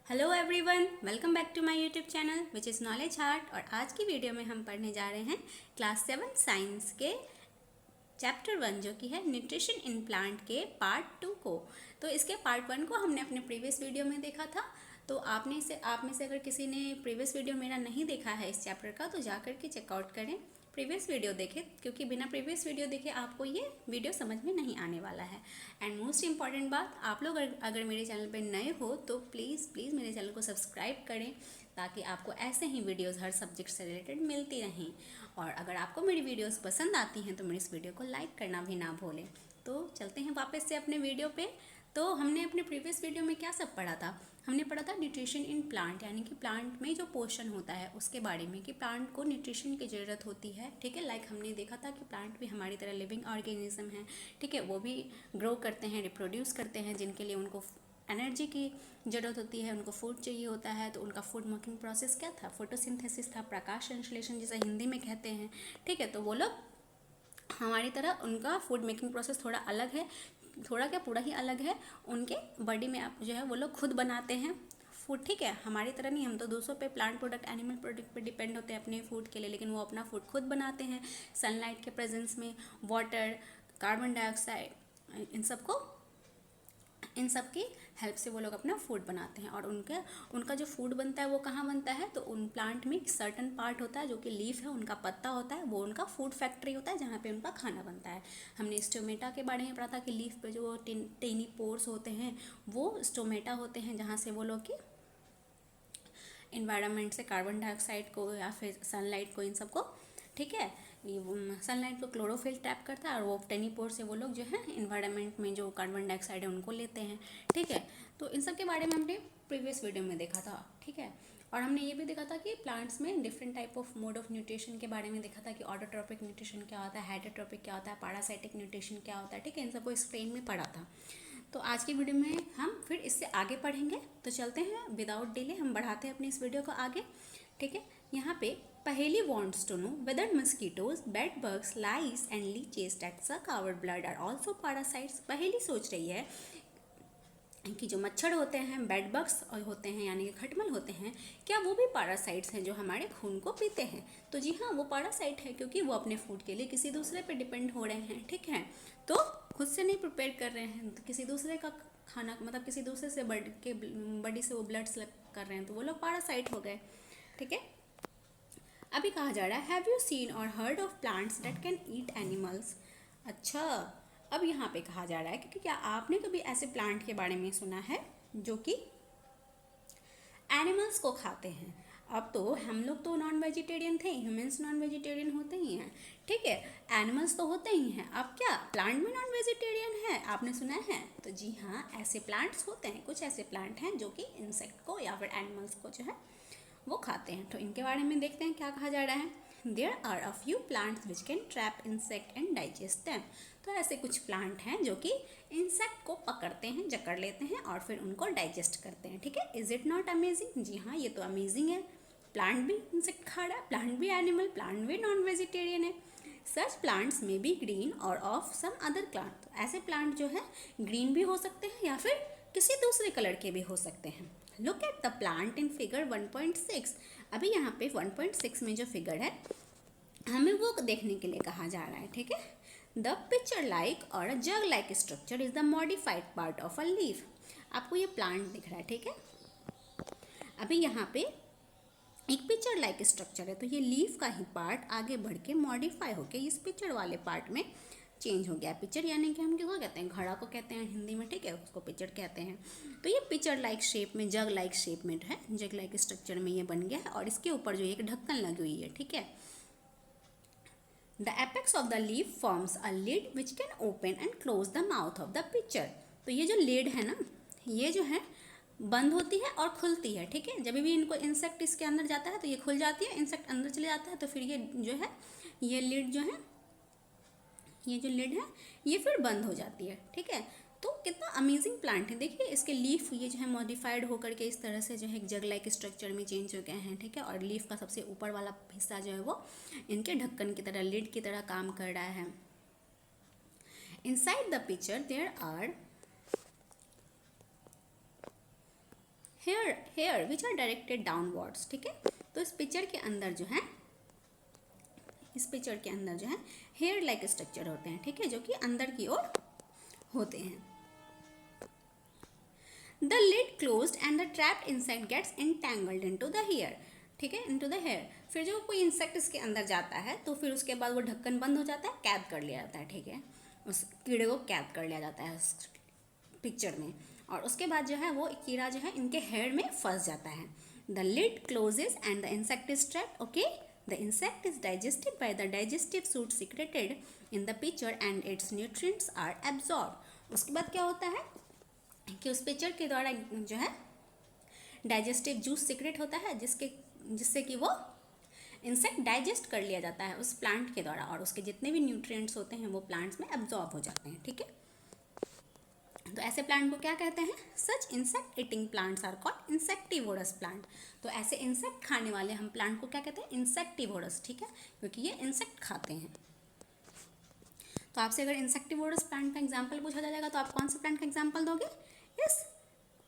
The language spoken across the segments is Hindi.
Hello everyone, welcome back to my YouTube channel which is knowledge heart. और आज की वीडियो में हम पढ़ने जा रहे हैं क्लास 7 साइंस के चैप्टर 1 जो कि है न्यूट्रिशन इन प्लांट के पार्ट 2 को। तो इसके पार्ट 1 को हमने अपने प्रीवियस वीडियो में देखा था। तो आप में से अगर किसी ने प्रीवियस वीडियो मेरा नहीं देखा है इस चैप्टर का तो जा कर के चेकआउट करें, प्रीवियस वीडियो देखें, क्योंकि बिना प्रीवियस वीडियो देखे आपको ये वीडियो समझ में नहीं आने वाला है। एंड मोस्ट इंपॉर्टेंट बात, आप लोग अगर मेरे चैनल पर नए हो तो प्लीज़ मेरे चैनल को सब्सक्राइब करें ताकि आपको ऐसे ही वीडियोस हर सब्जेक्ट से रिलेटेड मिलती रहें। और अगर आपको मेरी वीडियोस पसंद आती हैं तो मेरी इस वीडियो को लाइक करना भी ना भूलें। तो चलते हैं वापस से अपने वीडियो पे। तो हमने अपने प्रीवियस वीडियो में क्या सब पढ़ा था? हमने पढ़ा था न्यूट्रिशन इन प्लांट, यानी कि प्लांट में जो पोर्शन होता है उसके बारे में, कि प्लांट को न्यूट्रिशन की ज़रूरत होती है। ठीक है, लाइक हमने देखा था कि प्लांट भी हमारी तरह लिविंग ऑर्गेनिज्म है। ठीक है, वो भी ग्रो करते हैं, रिप्रोड्यूस करते हैं, जिनके लिए उनको एनर्जी की ज़रूरत होती है, उनको फूड चाहिए होता है। तो उनका फूड मेकिंग प्रोसेस क्या था? फोटोसिंथेसिस था, प्रकाश संश्लेषण जिसे हिंदी में कहते हैं। ठीक है, तो वो लोग हमारी तरह, उनका फूड मेकिंग प्रोसेस थोड़ा अलग है, थोड़ा क्या पूरा ही अलग है। उनके बॉडी में आप जो है वो लोग खुद बनाते हैं फूड। ठीक है, हमारी तरह नहीं, हम तो दूसरों पे, प्लांट प्रोडक्ट, एनिमल प्रोडक्ट पे डिपेंड होते हैं अपने फूड के लिए, लेकिन वो अपना फूड खुद बनाते हैं सनलाइट के प्रेजेंस में। वाटर, कार्बन डाइऑक्साइड, इन सब की हेल्प से वो लोग अपना फूड बनाते हैं। और उनका जो फूड बनता है वो कहाँ बनता है? तो उन प्लांट में सर्टन पार्ट होता है जो कि लीफ है, उनका पत्ता होता है, वो उनका फूड फैक्ट्री होता है जहाँ पे उनका खाना बनता है। हमने स्टोमेटा के बारे में पढ़ा था कि लीफ पे जो टेनी पोर्स होते हैं वो स्टोमेटा होते हैं, जहाँ से वो लोग की इन्वायरमेंट से कार्बन डाइऑक्साइड को या फिर सनलाइट को, इन सबको, ठीक है, ये सनलाइट को क्लोरोफिल ट्रैप करता है और वो टेनीपोर से वो लोग जो है इन्वायरमेंट में जो कार्बन डाइऑक्साइड है उनको लेते हैं। ठीक है, तो इन सब के बारे में हमने प्रीवियस वीडियो में देखा था। ठीक है, और हमने ये भी देखा था कि प्लांट्स में different type of mode of nutrition के बारे में देखा था कि ऑटोट्रॉपिक न्यूट्रिशन क्या होता है, हेटेरोट्रॉपिक क्या होता है, पैरासाइटिक न्यूट्रिशन क्या होता है। ठीक है, इन सबको एक्सप्लेन में पढ़ा था। तो आज की वीडियो में हम फिर इससे आगे पढ़ेंगे। तो चलते हैं, विदाउट डिले हम बढ़ाते हैं अपनी इस वीडियो को आगे। ठीक है, यहाँ पे पहेली wants to know whether mosquitoes, bed bugs, lice and leeches that suck our blood are also parasites। पहेली सोच रही है कि जो मच्छर होते हैं, बेड बग्स होते हैं यानी कि खटमल होते हैं, क्या वो भी पैरासाइट्स हैं जो हमारे खून को पीते हैं? तो जी हाँ, वो पैरासाइट है, क्योंकि वो अपने फूड के लिए किसी दूसरे पे डिपेंड हो रहे हैं। ठीक है, तो खुद से नहीं प्रिपेयर कर रहे हैं, तो किसी दूसरे का खाना, मतलब किसी दूसरे से बॉडी से वो ब्लड सेलेक्ट कर रहे हैं, तो वो लोग पैरासाइट हो गए। ठीक है, अभी कहा जा रहा है हैव यू सीन और heard of plants that can eat animals. अच्छा, अब यहाँ पे कहा जा रहा है कि क्या आपने कभी ऐसे प्लांट के बारे में सुना है जो कि एनिमल्स को खाते हैं? अब तो हम लोग तो नॉन वेजिटेरियन थे, ह्यूमंस नॉन वेजिटेरियन होते ही हैं। ठीक है, एनिमल्स तो होते ही हैं, अब क्या प्लांट भी नॉन वेजिटेरियन है? आपने सुना है? तो जी हाँ, ऐसे प्लांट्स होते हैं, कुछ ऐसे प्लांट हैं जो कि इंसेक्ट को या फिर एनिमल्स को जो है वो खाते हैं। तो इनके बारे में देखते हैं क्या कहा जा रहा है। There are a few plants which can trap insect and digest them. तो ऐसे कुछ प्लांट हैं जो कि इंसेक्ट को पकड़ते हैं, जकड़ लेते हैं और फिर उनको डाइजेस्ट करते हैं। ठीक है, इज इट नॉट अमेजिंग? जी हाँ, ये तो अमेजिंग है। प्लांट भी इंसेक्ट खा रहा है, प्लांट भी एनिमल, प्लांट भी नॉन वेजिटेरियन है। सच प्लांट्स में बी ग्रीन और ऑफ सम अदर प्लांट। तो ऐसे प्लांट जो है ग्रीन भी हो सकते हैं या फिर किसी दूसरे कलर के भी हो सकते हैं। Look at the plant in figure 1.6। अभी यहाँ पे 1.6 में जो फिगर है हमें वो देखने के लिए कहा जा रहा है। ठीक है, द पिक्चर लाइक और a jug like structure is the modified part of a leaf. आपको ये प्लांट दिख रहा है। ठीक है, अभी यहाँ पे एक पिक्चर लाइक स्ट्रक्चर है, तो ये लीफ का ही पार्ट आगे बढ़ के मॉडिफाई होके इस पिक्चर वाले पार्ट में चेंज हो गया। पिक्चर यानी कि हम किसको कहते हैं? घड़ा को कहते हैं हिंदी में। ठीक है, उसको पिक्चर कहते हैं। तो ये पिक्चर लाइक शेप में, जग लाइक शेप में है, जग लाइक स्ट्रक्चर में ये बन गया है और इसके ऊपर जो एक ढक्कन लगी हुई है। ठीक है, the apex of the leaf forms a lid which can open and close the mouth of the pitcher. तो ये जो लिड है ना, ये जो है बंद होती है और खुलती है। ठीक है, जब भी इनको इंसेक्ट इसके अंदर जाता है तो ये खुल जाती है, इंसेक्ट अंदर चले जाता है तो फिर ये जो है, ये लिड जो है, ये जो लिड है ये फिर बंद हो जाती है। ठीक है, तो कितना अमेजिंग प्लांट है। देखिए इसके लीफ ये जो है मॉडिफाइड होकर के इस तरह से जो है एक जग लाइक स्ट्रक्चर में चेंज हो गए हैं। ठीक है, और लीफ का सबसे ऊपर वाला हिस्सा जो है वो इनके ढक्कन की तरह, लिड की तरह काम कर रहा है। Inside the pitcher there are hair which are directed downwards, ठीक है। तो इस पिक्चर के अंदर जो है हेयर लाइक स्ट्रक्चर होते हैं, ठीक है, जो कि अंदर की ओर होते हैं। The lid closed and the trapped insect gets entangled into the hair, ठीक है, इनटू द हेयर। फिर जो कोई इंसेक्ट इसके अंदर जाता है तो फिर उसके बाद वो ढक्कन बंद हो जाता है, कैद कर लिया जाता है, ठीक है, उस कीड़े को कैद कर लिया जाता है उस पिक्चर में। और उसके बाद जो है वो कीड़ा जो है इनके हेयर में फंस जाता है। The lid closes and the insect is trapped, okay. The insect is digested by the digestive juice secreted in the pitcher and its nutrients are absorb. उसके बाद क्या होता है कि उस पिक्चर के द्वारा जो है डाइजेस्टिव जूस सिक्रेट होता है, जिससे कि वो इंसेक्ट डाइजेस्ट कर लिया जाता है उस प्लांट के द्वारा, और उसके जितने भी न्यूट्रिएंट्स होते हैं वो प्लांट्स में एब्जॉर्ब हो जाते हैं, ठीक है। तो ऐसे प्लांट को क्या कहते हैं? Such insect eating plants are called insectivorous plant. तो ऐसे इंसेक्ट खाने वाले हम प्लांट को क्या कहते हैं? इंसेक्टिवोरस, ठीक है, क्योंकि ये इंसेक्ट खाते हैं। तो आपसे अगर इंसेक्टिवोरस प्लांट का एग्जाम्पल पूछा जाएगा तो आप कौन से प्लांट का एग्जाम्पल दोगे? इस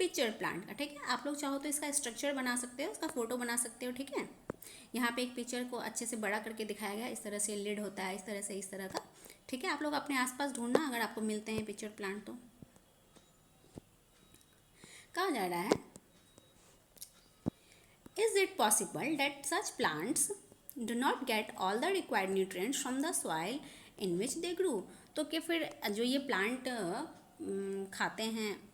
पिक्चर प्लांट का, ठीक है। आप लोग चाहो तो इसका स्ट्रक्चर बना सकते हो, उसका फोटो बना सकते हो, ठीक है। यहाँ पे एक पिक्चर को अच्छे से बड़ा करके दिखाया गया, इस तरह से लिड होता है, इस तरह से, इस तरह का, ठीक है। आप लोग अपने आसपास ढूंढना अगर आपको मिलते हैं पिक्चर प्लांट तो। कहा जा रहा है is it possible that such plants do not get all the required nutrients from the soil in which they grew. तो कि फिर जो ये प्लांट खाते हैं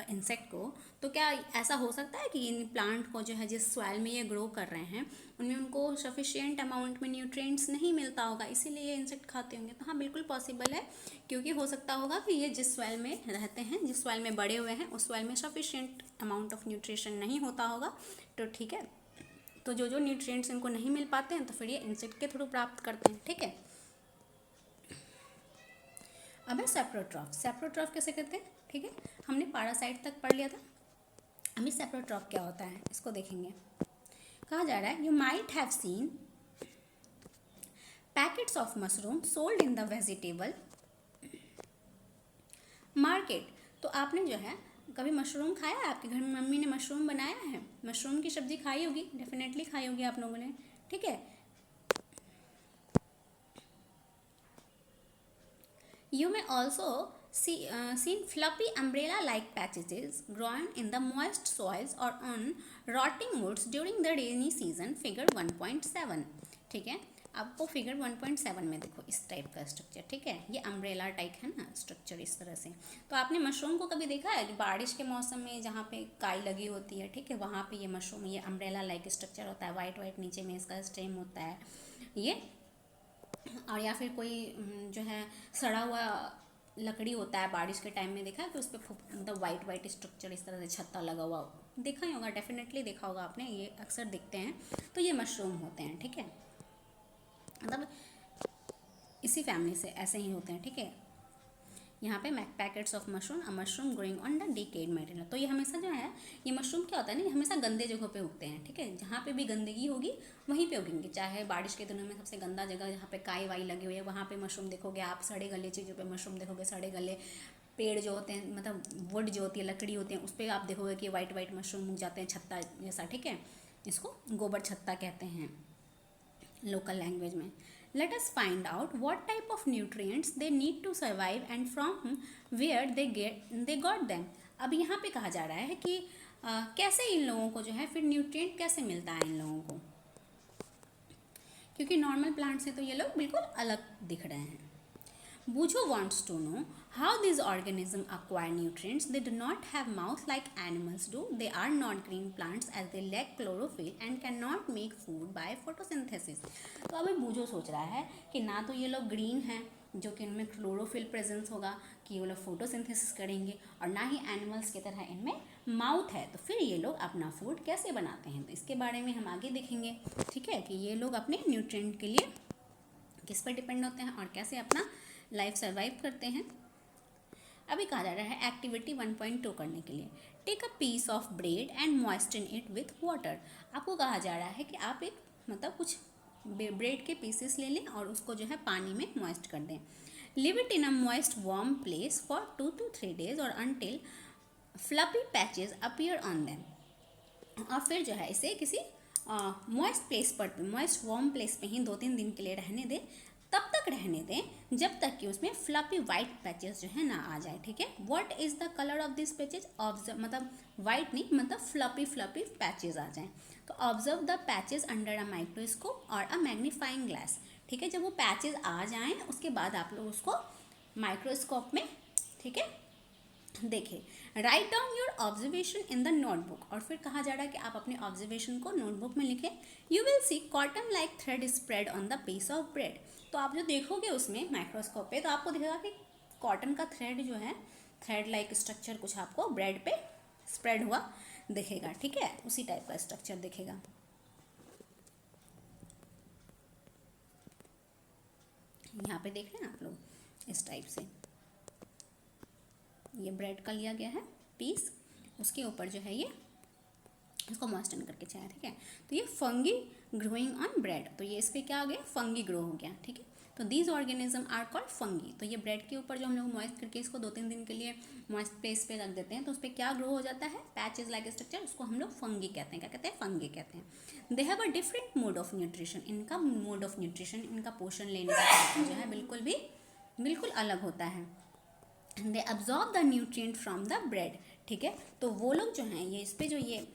इंसेक्ट को, तो क्या ऐसा हो सकता है कि इन प्लांट को जो है जिस सॉइल में ये ग्रो कर रहे हैं उनमें उनको सफिशिएंट अमाउंट में न्यूट्रिएंट्स नहीं मिलता होगा, इसीलिए ये इंसेक्ट खाते होंगे? तो हाँ, बिल्कुल पॉसिबल है, क्योंकि हो सकता होगा कि ये जिस सॉइल में रहते हैं, जिस सॉइल में बड़े हुए हैं, उस सॉइल में सफिशिएंट अमाउंट ऑफ न्यूट्रिशन नहीं होता होगा। तो ठीक है, तो जो न्यूट्रिएंट्स इनको नहीं मिल पाते हैं तो फिर ये इंसेक्ट के थ्रू प्राप्त करते हैं, ठीक है। अब है सेप्रोट्रॉफ। सेप्रोट्रॉफ कैसे करते हैं, ठीक है, हमने पैरासाइट तक पढ़ लिया था। अभी सेप्रोट्रॉफ क्या होता है इसको देखेंगे। कहा जा रहा है you might have seen packets of mushroom sold in the vegetable market. तो आपने जो है कभी मशरूम खाया है? आपके घर में मम्मी ने मशरूम बनाया है? मशरूम की सब्जी खाई होगी, डेफिनेटली खाई होगी आप लोगों ने, ठीक है। You may also seen fluffy umbrella-like patches growing in the moist soils or on rotting woods during the rainy season. Figure 1.7, ठीक है। आपको फिगर 1.7 में देखो इस टाइप का स्ट्रक्चर, ठीक है, ये अम्ब्रेला टाइप है ना स्ट्रक्चर, इस तरह से। तो आपने मशरूम को कभी देखा है? बारिश के मौसम में जहाँ पे काई लगी होती है, ठीक है, वहाँ पे ये मशरूम, ये अम्ब्रेला लाइक स्ट्रक्चर होता है, वाइट वाइट नीचे में इसका स्टेम होता है ये। और या फिर कोई जो है सड़ा हुआ लकड़ी होता है, बारिश के टाइम में देखा है कि उस पर मतलब वाइट वाइट स्ट्रक्चर इस तरह से छत्ता लगा हुआ, देखा ही होगा, डेफिनेटली देखा होगा आपने, ये अक्सर दिखते हैं। तो ये मशरूम होते हैं, ठीक है, मतलब इसी फैमिली से ऐसे ही होते हैं, ठीक है। यहाँ पे packets of mushroom, a mushroom growing on the decade material. तो ये हमेशा जो है ये मशरूम क्या होता है ना, ये हमेशा गंदे जगहों पे उगते हैं, ठीक है। जहाँ पे भी गंदगी होगी वहीं पे उगेंगे, चाहे बारिश के दिनों में सबसे गंदा जगह जहाँ पे काई वाई लगी हुई है वहाँ पे मशरूम देखोगे आप, सड़े गले चीज़ों पे मशरूम देखोगे, सड़े गले पेड़ जो होते हैं, मतलब वुड जो होती है, लकड़ी होती है, उस पर आप देखोगे कि वाइट वाइट मशरूम उग जाते हैं, छत्ता जैसा, ठीक है। इसको गोबर छत्ता कहते हैं लोकल लैंग्वेज में। Let us find out what type of nutrients they need to survive and from where they got them. अब यहाँ पे कहा जा रहा है कि कैसे इन लोगों को जो है फिर न्यूट्रिएंट कैसे मिलता है इन लोगों को, क्योंकि नॉर्मल प्लांट से तो ये लोग बिल्कुल अलग दिख रहे हैं। Bujo wants to know how these organisms acquire nutrients. They do not have mouth like animals do. They are not green plants as they lack chlorophyll and cannot make food by photosynthesis. तो अभी बूझो सोच रहा है कि ना तो ये लोग ग्रीन हैं जो कि इनमें क्लोरोफिल प्रेजेंस होगा कि ये लोग फोटोसिंथेसिस करेंगे, और ना ही एनिमल्स की तरह इनमें माउथ है, तो फिर ये लोग अपना फूड कैसे बनाते हैं? तो इसके बारे में हम आगे देखेंगे, ठीक है, कि ये लोग अपने न्यूट्रिएंट के लिए किस पर डिपेंड होते हैं और कैसे अपना लाइफ सर्वाइव करते हैं। अभी कहा जा रहा है एक्टिविटी 1.2 करने के लिए, take a piece of bread and moisten it with water. आपको कहा जा रहा है कि आप एक मतलब कुछ ब्रेड के पीसेस ले लें और उसको जो है पानी में मॉइस्ट कर दें। Live it in a moist warm place for 2 to 3 days और until fluffy patches appear on them, और फिर जो है इसे किसी मॉइस्ट प्लेस पर, मॉइस्ट वार्म प्लेस पे ही 2-3 दिन के लिए रहने दें, तब तक रहने दें जब तक कि उसमें फ्लफी वाइट पैचेस जो है ना आ जाए, ठीक है। What is the colour of this patches, observe, मतलब वाइट नहीं, मतलब फ्लफी फ्लफी पैचेस आ जाएं, तो observe the patches under a microscope और अ मैग्नीफाइंग ग्लास, ठीक है। जब वो पैचेस आ जाएं उसके बाद आप लोग उसको माइक्रोस्कोप में, ठीक है, देखें। Write down your observation in the notebook, और फिर कहा जा रहा है कि आप अपने ऑब्जर्वेशन को नोटबुक में लिखें। You will see cotton like thread spread on the piece of bread, तो आप जो देखोगे उसमें माइक्रोस्कोप पे तो आपको दिखेगा कि कॉटन का थ्रेड जो है, थ्रेड लाइक स्ट्रक्चर कुछ आपको ब्रेड पे स्प्रेड हुआ दिखेगा, ठीक है, उसी टाइप का स्ट्रक्चर दिखेगा। यहाँ पे देख रहे हैं आप लोग इस टाइप से, ये ब्रेड का लिया गया है पीस, उसके ऊपर जो है ये इसको मॉइस्चन करके चाहिए, ठीक है। तो ये फंगी ग्रोइंग ऑन ब्रेड, तो ये इस पर क्या हो गया, फंगी ग्रो हो गया, ठीक है। तो these organism are called fungi, तो ये ब्रेड के ऊपर जो हम लोग मॉइस्ट करके इसको 2-3 दिन के लिए मॉइस्ट प्लेस पे रख देते हैं तो उस पर क्या ग्रो हो जाता है, पैचेस लाइक स्ट्रक्चर, उसको हम लोग फंगी कहते हैं। क्या कहते हैं, फंगी कहते हैं। They have a different mode of nutrition, इनका मोड ऑफ न्यूट्रिशन, इनका पोषण लेने का तरीका जो है बिल्कुल अलग होता है। They absorb the nutrient from the bread, ठीक है। तो वो लोग जो हैं, ये इस पे जो ये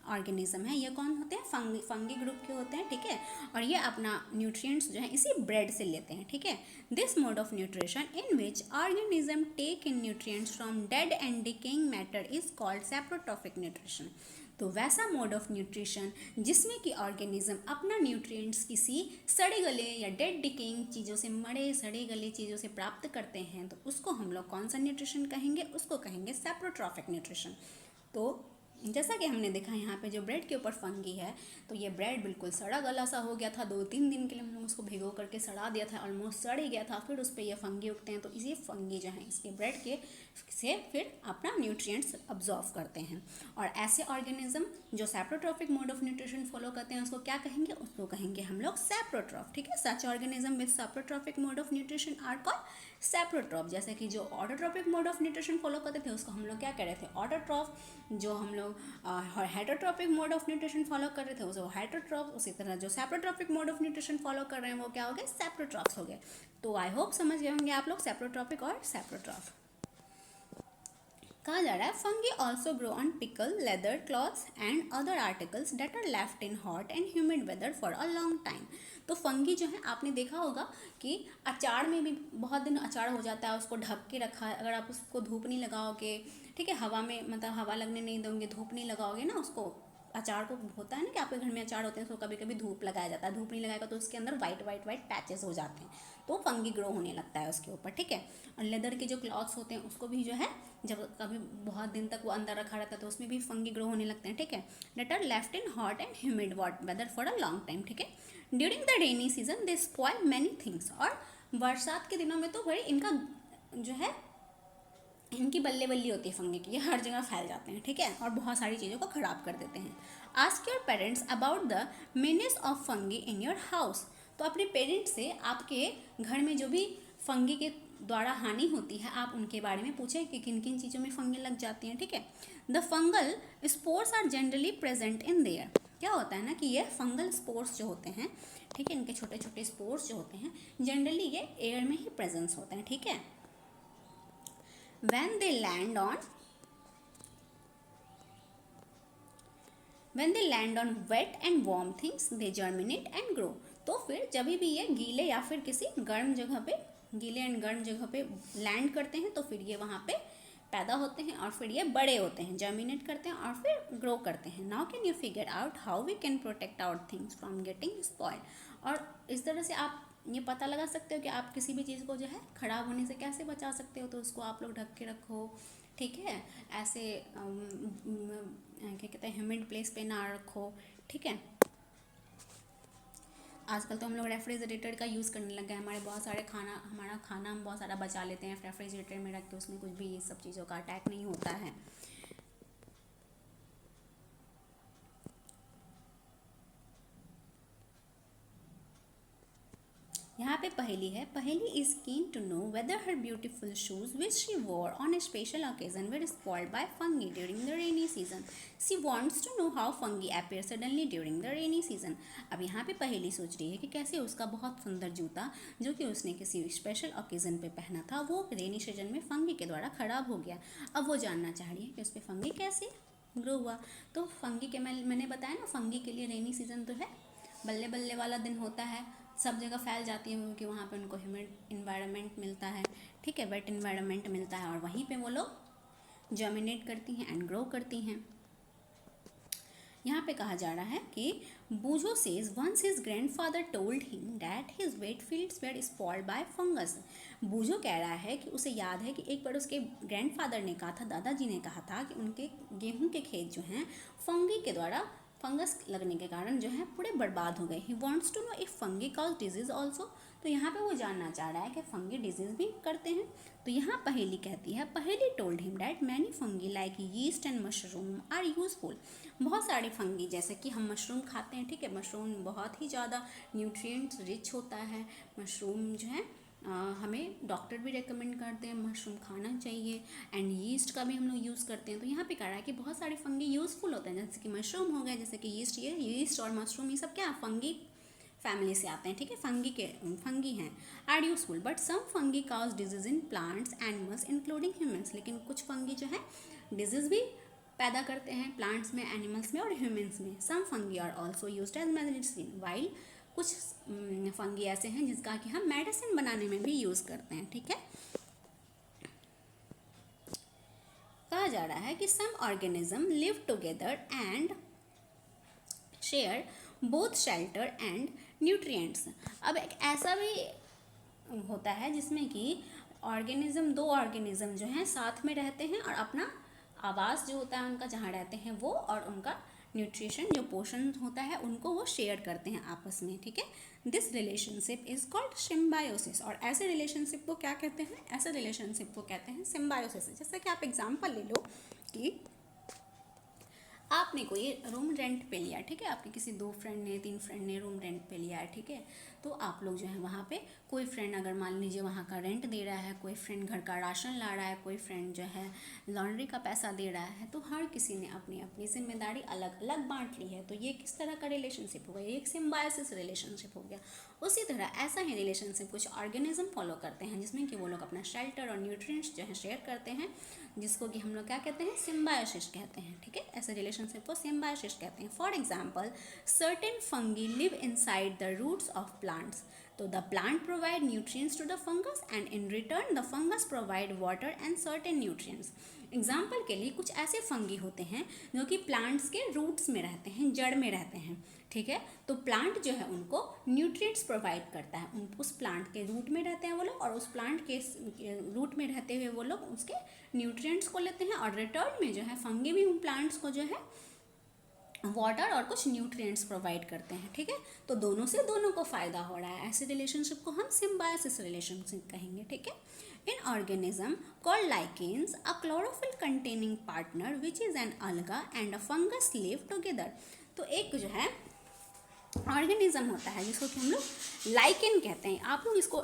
ऑर्गेनिज्म है ये कौन होते हैं, फंगी ग्रुप के होते हैं, ठीक है। और ये अपना न्यूट्रिएंट्स जो है इसी ब्रेड से लेते हैं, ठीक है। This mode of nutrition in which organism take in nutrients from dead and decaying matter is called saprotrophic nutrition, तो वैसा मोड ऑफ न्यूट्रिशन जिसमें कि ऑर्गेनिज्म अपना न्यूट्रिएंट्स किसी सड़े गले या डेड डिकेइंग चीज़ों से, मरे सड़े गले चीज़ों से प्राप्त करते हैं, तो उसको हम लोग कौन सा न्यूट्रिशन कहेंगे, उसको कहेंगे सैप्रोट्रॉफिक न्यूट्रिशन। तो जैसा कि हमने देखा यहाँ पे जो ब्रेड के ऊपर फंगी है, तो ये ब्रेड बिल्कुल सड़ा गला सा हो गया था, 2-3 दिन के लिए हमने उसको भिगो करके सड़ा दिया था, ऑलमोस्ट सड़ ही गया था, फिर उस पर ये फंगी उगते हैं, तो इसी फंगी जो है इसके ब्रेड के से फिर अपना न्यूट्रिएंट्स अब्जॉर्व करते हैं। और ऐसे ऑर्गेनिज्म जो सैप्रोट्रॉफिक मोड ऑफ न्यूट्रिशन फॉलो करते हैं उसको क्या कहेंगे, उसको कहेंगे हम लोग सैप्रोट्रॉफ, ठीक है। Such organism with saprotrophic mode of nutrition are called saprotroph. जैसे कि जो autotrophic mode of nutrition follow करते थे उसको हम लोग क्या कह रहे थे, ऑटोट्रॉफ। जो हम लोग heterotrophic mode of nutrition follow कर रहे थे वो हेटरोट्रॉफ, उसी तरह जो सैप्रोट्रॉपिक मोड ऑफ न्यूट्रिशन फॉलो कर रहे हैं वो क्या हो गए, सैप्रोट्रॉफ्स हो गए। तो आई होप समझ गए होंगे आप लोग सैप्रोट्रॉपिक और सैप्रोट्रॉफ। कहा जा रहा है fungi also grow on pickle, leather, clothes and other articles that are left in hot and humid weather for a long time. तो फंगी जो है आपने देखा होगा कि अचार में भी बहुत दिन अचार हो जाता है, उसको ढक के रखा है, अगर आप उसको धूप नहीं लगाओगे, ठीक है, हवा में, मतलब हवा लगने नहीं दोगे, धूप नहीं लगाओगे ना उसको, अचार को होता है ना कि आपके घर में अचार होते हैं तो कभी कभी धूप लगाया जाता है, धूप नहीं लगाएगा तो उसके अंदर वाइट पैचेस हो जाते हैं, तो फंगी ग्रो होने लगता है उसके ऊपर, ठीक है। और लेदर के जो क्लॉथ्स होते हैं उसको भी जो है जब कभी बहुत दिन तक वो अंदर रखा रहता है तो उसमें भी फंगी ग्रो होने लगते हैं, ठीक है। That are left in hot and humid weather for a long time, ठीक है। During the rainy season they spoil many things, और बरसात के दिनों में तो भाई इनका जो है इनकी बल्ले बल्ली होती है फंगी की, ये हर जगह फैल जाते हैं, ठीक है, और बहुत सारी चीज़ों को ख़राब कर देते हैं। Ask your parents about the menace of fungi in your house, तो अपने पेरेंट्स से आपके घर में जो भी फंगी के द्वारा हानि होती है आप उनके बारे में पूछें कि किन किन चीज़ों में फंगी लग जाती हैं, ठीक है। The fungal spores are generally present in there, क्या होता है ना कि ये फंगल स्पोर्स जो होते हैं, ठीक है, इनके छोटे छोटे स्पोर्स जो होते हैं जनरली ये एयर में ही प्रेजेंस होते हैं, ठीक है। when they land on wet and warm things they germinate and grow, तो फिर जब भी ये गीले या फिर किसी गर्म जगह पे, गीले एंड गर्म जगह पे लैंड करते हैं तो फिर ये वहाँ पे पैदा होते हैं और फिर ये बड़े होते हैं, जर्मिनेट करते हैं और फिर ग्रो करते हैं। Now can you figure out how we can protect our things from getting spoiled, और इस तरह से आप ये पता लगा सकते हो कि आप किसी भी चीज़ को जो है ख़राब होने से कैसे बचा सकते हो, तो उसको आप लोग ढक के रखो, ठीक है, ऐसे क्या कहते हैं ह्यूमिड प्लेस पे ना रखो, ठीक है। आजकल तो हम लोग रेफ्रिजरेटर का यूज़ करने लग गए, हमारा खाना हम बहुत सारा बचा लेते हैं रेफ्रिजरेटर में रख के, उसमें कुछ भी ये सब चीज़ों का अटैक नहीं होता है। यहाँ पे पहेली है, Paheli is keen to know whether her beautiful shoes which she wore on a special occasion were spoiled by fungi during the rainy season. She wants to know how fungi appear suddenly during the rainy season. अब यहाँ पे पहेली सोच रही है कि कैसे उसका बहुत सुंदर जूता जो कि उसने किसी स्पेशल ओकेजन पे पहना था वो रेनी सीजन में फंगी के द्वारा खराब हो गया। अब वो जानना चाह रही है कि उस पर फंगी कैसे ग्रो हुआ। तो फंगी के मैंने बताया ना, फंगी के लिए रेनी सीजन तो है, बल्ले बल्ले वाला दिन होता है, सब जगह फैल जाती है क्योंकि वहाँ पे उनको ह्यूमिड इन्वायरमेंट मिलता है, ठीक है, वेट इन्वायरमेंट मिलता है और वहीं पे वो लोग जर्मिनेट करती हैं एंड ग्रो करती हैं। यहाँ पे कहा जा रहा है कि Boojho says once his grandfather told him that his wheat fields were spoiled by fungus. Boojho कह रहा है कि उसे याद है कि एक बार उसके ग्रैंडफादर ने कहा था, दादाजी ने कहा था कि उनके गेहूं के खेत जो हैं फंगी के द्वारा, फंगस लगने के कारण जो है पूरे बर्बाद हो गए। He wants to know if fungi cause disease also. तो यहाँ पे वो जानना चाह रहा है कि फंगी डिजीज भी करते हैं। तो यहाँ पहेली कहती है, Paheli told him that many fungi like yeast and mushroom are useful. बहुत सारी फंगी, जैसे कि हम मशरूम खाते हैं, ठीक है, मशरूम बहुत ही ज़्यादा न्यूट्रिएंट्स रिच होता है। मशरूम जो है हमें डॉक्टर भी रेकमेंड करते हैं मशरूम खाना चाहिए, एंड यीस्ट का भी हम लोग यूज़ करते हैं। तो यहाँ पे कह रहा है कि बहुत सारे फंगी यूज़फुल होते हैं, जैसे कि मशरूम हो गए, जैसे कि यीस्ट, ये यीस्ट और मशरूम ये सब क्या फंगी फैमिली से आते हैं, ठीक है, फंगी हैं, are useful but some fungi cause disease in plants animals including humans. लेकिन कुछ फंगी जो है डिजीज भी पैदा करते हैं प्लांट्स में, एनिमल्स में और ह्यूमन्स में। Some fungi are also used as medicine while कुछ फंगी ऐसे हैं जिसका कि हम मेडिसिन बनाने में भी यूज़ करते हैं, ठीक है। कहा जा रहा है कि some organism live together and share both shelter and nutrients. अब एक ऐसा भी होता है जिसमें कि दो ऑर्गेनिज्म जो हैं साथ में रहते हैं और अपना आवास जो होता है उनका, जहाँ रहते हैं वो, और उनका न्यूट्रिशन जो पोषण होता है उनको वो शेयर करते हैं आपस में, ठीक है। This relationship is called symbiosis. और ऐसे रिलेशनशिप को क्या कहते हैं? ऐसे रिलेशनशिप को कहते हैं सिम्बायोसिस। जैसे कि आप एग्जांपल ले लो कि आपने कोई रूम रेंट पे लिया, ठीक है, आपके किसी 2 फ्रेंड ने 3 फ्रेंड ने रूम रेंट पे लिया है, ठीक है। तो आप लोग जो है वहाँ पे, कोई फ्रेंड अगर मान लीजिए वहाँ का रेंट दे रहा है, कोई फ्रेंड घर का राशन ला रहा है, कोई फ्रेंड जो है लॉन्ड्री का पैसा दे रहा है, तो हर किसी ने अपनी अपनी जिम्मेदारी अलग अलग बांट ली है। तो ये किस तरह का रिलेशनशिप हो गया? ये एक सिम्बायोसिस रिलेशनशिप हो गया। उसी तरह ऐसा ही रिलेशनशिप कुछ ऑर्गेनिज्म फॉलो करते हैं जिसमें कि वो लोग अपना शेल्टर और न्यूट्रिएंट्स जो है शेयर करते हैं, जिसको कि हम लोग क्या कहते हैं? सिम्बायोसिस कहते हैं, ठीक है। ऐसे रिलेशनशिप को सिम्बायोसिस कहते हैं। For example, certain fungi live inside the roots of plants. तो the plant provide nutrients to the fungus and in return the fungus provide water and certain nutrients. Example के लिए कुछ ऐसे फंगी होते हैं जो कि प्लांट्स के रूट्स में रहते हैं, जड़ में रहते हैं, ठीक है। तो प्लांट जो है उनको न्यूट्रिएंट्स प्रोवाइड करता है, उस प्लांट के रूट में रहते हैं वो लोग, और उस प्लांट के रूट में रहते हुए वो लोग उसके न्यूट्रिएंट्स को लेते हैं, और रिटर्न में जो है फंगी भी उन प्लांट्स को जो है वाटर और कुछ न्यूट्रिएंट्स प्रोवाइड करते हैं, ठीक है। तो दोनों से दोनों को फायदा हो रहा है। ऐसे रिलेशनशिप को हम सिम्बायोसिस रिलेशनशिप कहेंगे, ठीक है। In organism called lichens, a chlorophyll containing partner which is an alga and a fungus live together. तो एक जो है ऑर्गेनिज्म होता है जिसको कि हम लोग लाइकेन कहते हैं। आप लोग इसको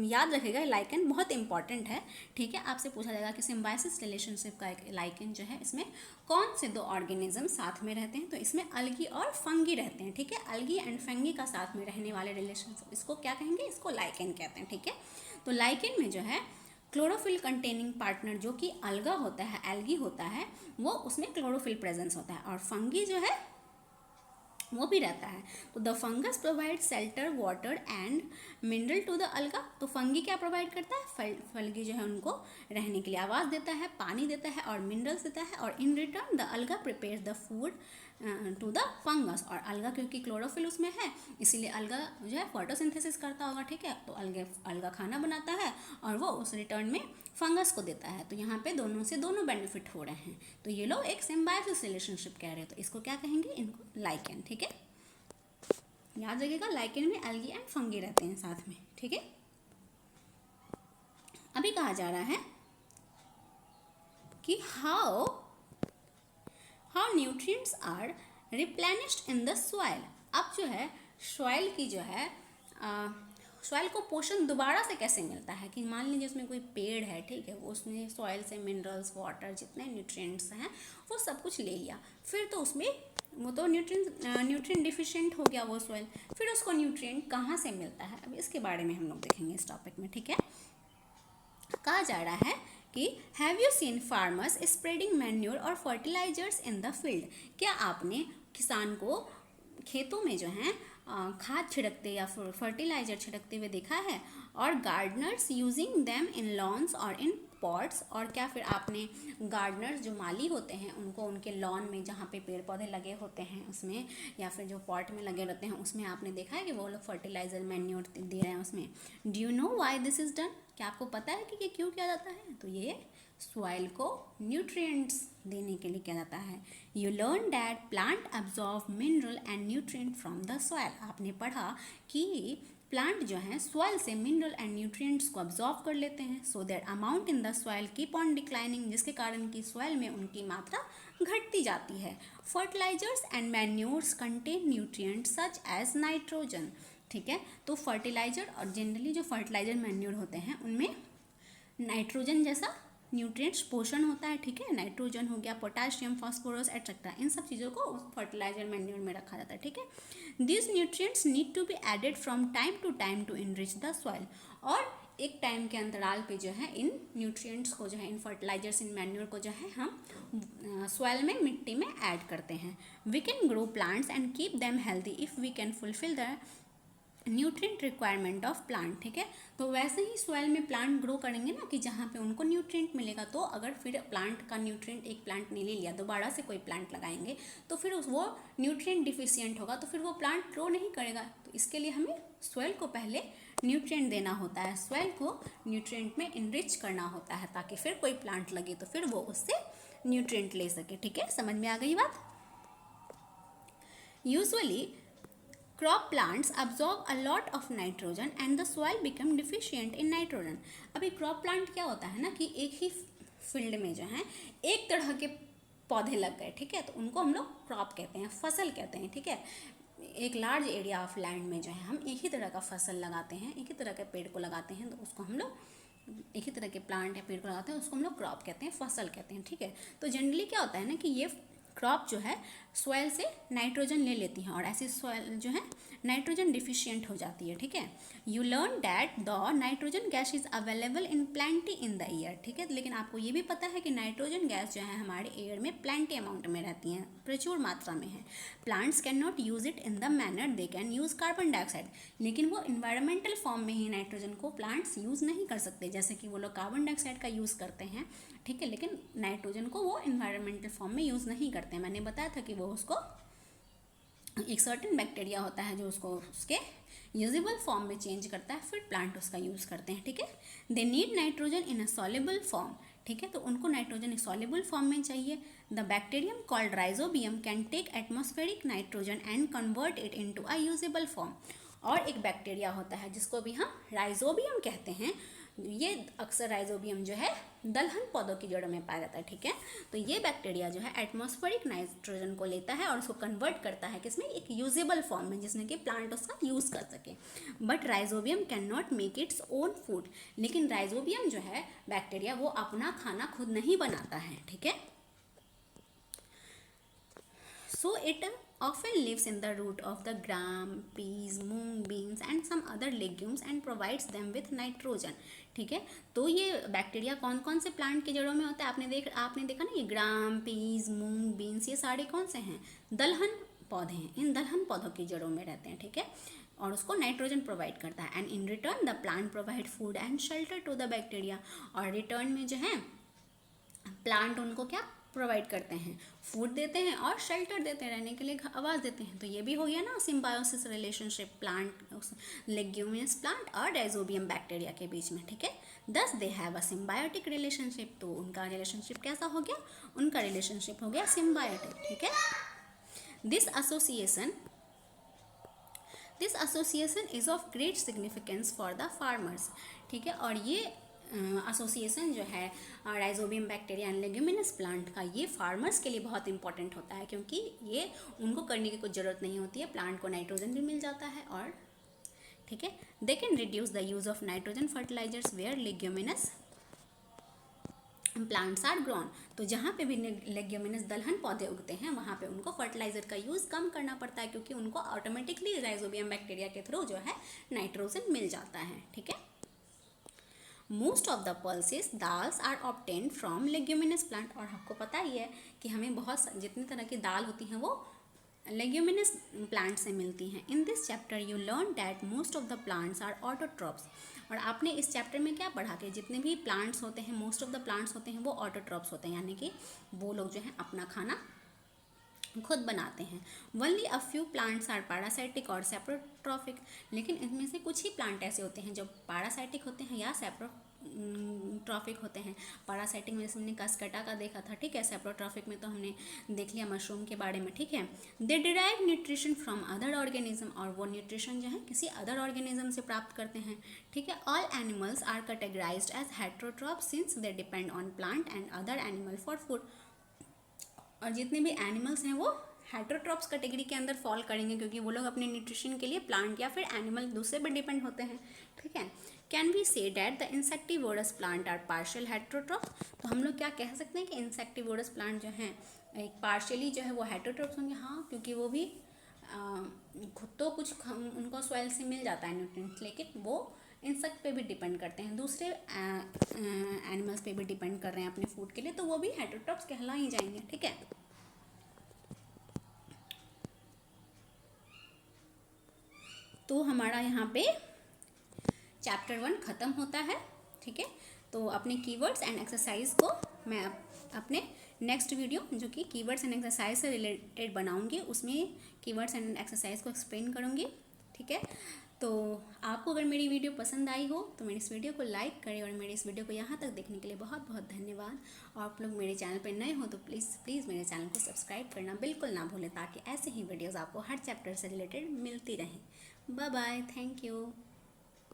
याद रखिएगा, लाइकेन बहुत इंपॉर्टेंट है, ठीक है। आपसे पूछा जाएगा कि सिम्बायोसिस रिलेशनशिप का एक लाइकेन जो है, इसमें कौन से 2 ऑर्गेनिज्म साथ में रहते हैं? तो इसमें अलगी और फंगी रहते हैं, ठीक है। अलगी एंड फंगी का साथ में रहने वाले रिलेशनशिप, इसको क्या कहेंगे? इसको लाइकेन कहते हैं, ठीक है। तो लाइकेन में जो है क्लोरोफिल कंटेनिंग पार्टनर जो कि अलगा होता है, एल्गी होता है, वो उसमें क्लोरोफिल प्रेजेंस होता है, और फंगी जो है वो भी रहता है। तो the fungus provide shelter, water and mineral to the alga. तो फंगी क्या प्रोवाइड करता है? फंगी जो है उनको रहने के लिए आवास देता है, पानी देता है और मिनरल्स देता है, और in return the alga prepare the food to the fungus. और अलगा क्योंकि क्लोरोफिल उसमें है, इसीलिए अलगा जो है फोटोसिंथेसिस करता होगा, ठीक है। तो अलगा खाना बनाता है और वो उस रिटर्न में फंगस को देता है। तो यहाँ पे दोनों से दोनों बेनिफिट हो रहे हैं। तो ये लोग एक सिम्बायोसिस रिलेशनशिप कह रहे हैं, तो इसको क्या कहेंगे? इनको लाइकेन, ठीक है। याद रखिएगा, लाइकेन में एल्गी एंड फंगी रहते हैं साथ में, ठीक है। अभी कहा जा रहा है कि how nutrients are replenished in the soil. अब जो है सॉइल की जो है सॉइल को पोषण दोबारा से कैसे मिलता है कि मान लीजिए उसमें कोई पेड़ है, ठीक है, वो उसने सॉइल से मिनरल्स, वाटर, जितने न्यूट्रिएंट्स हैं वो सब कुछ ले लिया, फिर तो उसमें वो तो न्यूट्रिएंट डिफिशिएंट हो गया वो सॉइल, फिर उसको न्यूट्रिएंट कहाँ से मिलता है, अब इसके बारे में हम लोग देखेंगे इस टॉपिक में, ठीक है। कहा जा रहा है कि have you seen farmers spreading manure और फर्टिलाइजर्स इन द फील्ड, क्या आपने किसान को खेतों में जो है खाद छिड़कते या फिर फर्टिलाइजर छिड़कते हुए देखा है, और gardeners using them in lawns और इन पॉट्स, और क्या फिर आपने गार्डनर्स जो माली होते हैं उनको उनके लॉन में जहाँ पे पेड़ पौधे लगे होते हैं उसमें, या फिर जो पॉट में लगे रहते हैं उसमें आपने देखा है कि वो लोग फर्टिलाइजर मैन्योर दे रहे हैं उसमें। Do you know why this is done, क्या आपको पता है कि ये क्यों किया जाता है, तो ये सॉइल को न्यूट्रिएंट्स देने के लिए किया जाता है। You learn that plant absorb mineral and nutrient from the soil, आपने पढ़ा कि प्लांट जो है सॉइल से मिनरल एंड न्यूट्रिएंट्स को अब्जॉर्व कर लेते हैं, so that amount in the soil keep on declining, जिसके कारण कि सॉइल में उनकी मात्रा घटती जाती है। Fertilizers and manures contain nutrients such as nitrogen, ठीक है, तो फर्टिलाइजर और जनरली जो फर्टिलाइजर मैन्योर होते हैं उनमें नाइट्रोजन जैसा न्यूट्रिएंट्स पोषण होता है, ठीक है, नाइट्रोजन हो गया, पोटाशियम, फास्फोरस एटसेट्रा, इन सब चीज़ों को फर्टिलाइजर मैन्योर में रखा जाता है, ठीक है। This nutrients need to be added from time to time to enrich the soil, और एक टाइम के अंतराल पे जो है इन न्यूट्रिएंट्स को जो है, इन फर्टिलाइजर्स, इन मैन्योर को जो है हम सॉइल में, मिट्टी में ऐड करते हैं। We can grow plants and keep them healthy if we can fulfil the nutrient requirement of plant, ठीक है, तो वैसे ही सॉइल में प्लांट ग्रो करेंगे ना कि जहाँ पे उनको न्यूट्रिएंट मिलेगा, तो अगर फिर प्लांट का न्यूट्रिएंट एक प्लांट ने ले लिया, दोबारा से कोई प्लांट लगाएंगे तो फिर वो न्यूट्रिएंट डिफिशिएंट होगा, तो फिर वो प्लांट ग्रो नहीं करेगा, तो इसके लिए हमें सॉइल को पहले न्यूट्रिएंट देना होता है, सॉइल को न्यूट्रिएंट में इनरिच करना होता है, ताकि फिर कोई प्लांट लगे तो फिर वो उससे न्यूट्रिएंट ले सके, ठीक है, समझ में आ गई बात। Usually crop plants absorb a lot of nitrogen and the soil become deficient in nitrogen। अभी क्रॉप प्लांट क्या होता है ना कि एक ही फील्ड में जो है एक तरह के पौधे लग गए, ठीक है, तो उनको हम लोग क्रॉप कहते हैं, फसल कहते हैं, ठीक है। एक लार्ज एरिया ऑफ लैंड में जो है हम एक ही तरह का फसल लगाते हैं, एक ही तरह के पेड़ को लगाते हैं, तो उसको हम लोग एक ही तरह के प्लांट या पेड़ को लगाते हैं, उसको हम लोग क्रॉप कहते हैं, फसल कहते हैं, ठीक है। तो जनरली क्या होता है ना कि ये क्रॉप जो है सॉइल से नाइट्रोजन ले लेती हैं और ऐसी सॉइल जो है नाइट्रोजन डिफिशिएंट हो जाती है, ठीक है। You learn that the nitrogen gas is available in plenty in the air, ठीक है, लेकिन आपको ये भी पता है कि नाइट्रोजन गैस जो है हमारे एयर में प्लेंटी अमाउंट में रहती हैं, प्रचुर मात्रा में है। Plants can not use it in the manner they can use carbon dioxide, लेकिन वो इन्वायरमेंटल फॉर्म में ही नाइट्रोजन को प्लांट्स यूज़ नहीं कर सकते, जैसे कि वो लोग कार्बन डाइऑक्साइड का यूज़ करते हैं, ठीक है, लेकिन नाइट्रोजन को वो इन्वायरमेंटल फॉर्म में यूज़ नहीं करते हैं। मैंने बताया था कि वो उसको एक सर्टेन बैक्टीरिया होता है जो उसको उसके यूजेबल फॉर्म में चेंज करता है, फिर प्लांट उसका यूज़ करते हैं, ठीक है। They need nitrogen in a soluble form, ठीक है, तो उनको नाइट्रोजन एक सॉल्युबल फॉर्म में चाहिए। The bacterium called Rhizobium can take atmospheric nitrogen and convert it into a usable form, और एक बैक्टीरिया होता है जिसको भी हम राइजोबियम कहते हैं, ये अक्सर राइजोबियम जो है दलहन पौधों की जड़ों में पाया जाता है, ठीक है। तो ये बैक्टीरिया जो है एटमॉस्फेरिक नाइट्रोजन को लेता है और उसको कन्वर्ट करता है किसमें, एक यूजेबल फॉर्म में, जिसमें कि प्लांट उसका यूज़ कर सके। But rhizobium can not make its own food, लेकिन राइजोबियम जो है बैक्टीरिया वो अपना खाना खुद नहीं बनाता है, ठीक है। So it often lives in the root of the gram, peas, mung, beans and some other legumes and provides them with nitrogen, ठीक है। तो ये बैक्टीरिया कौन कौन से प्लांट के जड़ों में होता है, आपने देखा ना, ये ग्राम, पीज, मूंग, बीन्स, ये सारे कौन से हैं, दलहन पौधे हैं, इन दलहन पौधों की जड़ों में रहते हैं, ठीक है, और उसको नाइट्रोजन प्रोवाइड करता है। And in return the plant provide food and shelter to the bacteria, और रिटर्न में जो है प्लांट उनको क्या प्रोवाइड करते हैं, फूड देते हैं और शेल्टर देते हैं, रहने के लिए आवाज़ देते हैं। तो ये भी हो गया ना symbiosis relationship plant, leguminous plant और राइजोबियम बैक्टीरिया के बीच में, ठीक है। दस they have a symbiotic relationship, तो उनका रिलेशनशिप कैसा हो गया, उनका रिलेशनशिप हो गया सिम्बायोटिक, ठीक है। This association is of great significance for the farmers, ठीक है, और ये एसोसिएशन जो है rhizobium bacteria and leguminous plant का, ये फार्मर्स के लिए बहुत इंपॉर्टेंट होता है, क्योंकि ये उनको करने की कुछ ज़रूरत नहीं होती है, प्लांट को नाइट्रोजन भी मिल जाता है और ठीक है। They can reduce the use of nitrogen fertilizers where leguminous plants are grown. तो जहाँ पे भी लेग्यूमिनस दलहन पौधे उगते हैं वहाँ पे उनको फर्टिलाइजर का यूज़ कम करना पड़ता है, क्योंकि उनको ऑटोमेटिकली राइजोबियम बैक्टीरिया के थ्रू जो है नाइट्रोजन मिल जाता है, ठीक है। Most of the pulses dals are obtained from leguminous plant. और आपको पता ही है कि हमें बहुत जितनी तरह की दाल होती हैं वो लेग्यूमिनस प्लांट से मिलती हैं। In this chapter you learn that most of the plants are autotrophs. और आपने इस चैप्टर में क्या पढ़ा कि जितने भी प्लांट्स होते हैं, मोस्ट ऑफ द प्लांट्स होते हैं वो ऑटोट्रॉप्स होते हैं, यानी कि वो लोग जो हैं अपना खाना खुद बनाते हैं। Only a few plants are parasitic और सेप्रोट्रॉफिक। लेकिन इनमें से कुछ ही प्लांट ऐसे होते हैं जो पैरासाइटिक होते हैं या सेप्रोट्रॉफिक होते हैं। पैरासाइटिक में जैसे हमने कास्केटा का देखा था, ठीक है। सेप्रोट्रॉफिक में तो हमने देख लिया मशरूम के बारे में, ठीक है। They derive nutrition from other organism. और वो न्यूट्रिशन जो है किसी अदर ऑर्गेनिज्म से प्राप्त करते हैं, ठीक है। All animals are categorized as heterotroph since they depend on plant and other animal for food. और जितने भी एनिमल्स हैं वो हेटेरोट्रॉप्स कैटेगरी के अंदर फॉल करेंगे, क्योंकि वो लोग अपने न्यूट्रिशन के लिए प्लांट या फिर एनिमल दूसरे पर डिपेंड होते हैं, ठीक है। Can we say that the insectivorous plant are partial heterotrophs. तो हम लोग क्या कह सकते हैं कि इंसेक्टिवोरस प्लांट जो हैं एक पार्शियली जो है वो हेटेरोट्रॉप्स होंगे। हाँ, क्योंकि वो भी खुद तो कुछ उनको सॉइल से मिल जाता है न्यूट्रिएंट्स, लेकिन वो इंसेक्ट पे भी डिपेंड करते हैं, दूसरे एनिमल्स पे भी डिपेंड कर रहे हैं अपने फूड के लिए, तो वो भी हेटेरोट्रॉप्स कहला ही जाएंगे, ठीक है। तो हमारा यहाँ पे चैप्टर 1 ख़त्म होता है, ठीक है। तो अपने कीवर्ड्स एंड एक्सरसाइज को मैं अपने नेक्स्ट वीडियो जो कि कीवर्ड्स एंड एक्सरसाइज से रिलेटेड बनाऊंगी, उसमें कीवर्ड्स एंड एक्सरसाइज को एक्सप्लेन करूंगी, ठीक है। तो आपको अगर मेरी वीडियो पसंद आई हो तो मेरी इस वीडियो को लाइक करें, और मेरे इस वीडियो को यहाँ तक देखने के लिए बहुत बहुत धन्यवाद। और आप लोग मेरे चैनल पर नए हो तो प्लीज़ मेरे चैनल को सब्सक्राइब करना बिल्कुल ना भूलें, ताकि ऐसे ही वीडियोज़ आपको हर चैप्टर से रिलेटेड मिलती रहें। Bye bye, thank you.